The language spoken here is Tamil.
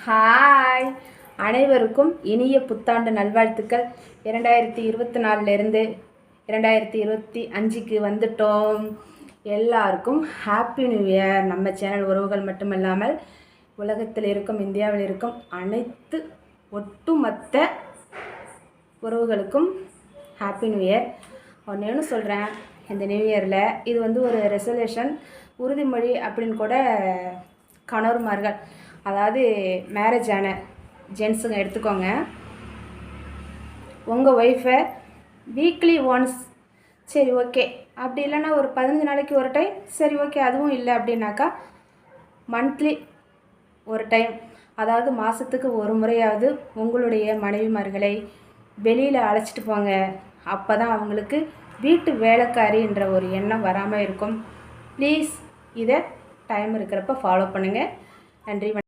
ஹாய், அனைவருக்கும் இனிய புத்தாண்டு நல்வாழ்த்துக்கள். 2024லேருந்து 2025க்கு வந்துட்டோம். எல்லாருக்கும் ஹாப்பி நியூ இயர். நம்ம சேனல் உறவுகள் மட்டுமல்லாமல் உலகத்தில் இருக்கும், இந்தியாவில் இருக்கும் அனைத்து ஒட்டுமொத்த உறவுகளுக்கும் ஹாப்பி நியூ இயர். ஒன்று சொல்கிறேன், இந்த நியூ இயரில் இது ஒரு ரெசல்யூஷன், உறுதிமொழி அப்படின்னு கூட கணவர்மார்கள், அதாவது மேரேஜ் ஆன ஜென்ஸுங்க எடுத்துக்கோங்க. உங்கள் ஒய்ஃபை வீக்லி ஒன்ஸ், சரி ஓகே, அப்படி இல்லைன்னா ஒரு 15 நாளைக்கு ஒரு டைம், சரி ஓகே அதுவும் இல்லை அப்படின்னாக்கா மந்த்லி ஒரு டைம், அதாவது மாதத்துக்கு ஒரு முறையாவது உங்களுடைய மனைவிமார்களை வெளியில் அழைச்சிட்டு போங்க. அப்போ தான் அவங்களுக்கு வீட்டு வேலைக்காரின்ற ஒரு எண்ணம் வராமல் இருக்கும். ப்ளீஸ் இதை டைம் இருக்கிறப்ப ஃபாலோ பண்ணுங்கள். நன்றி.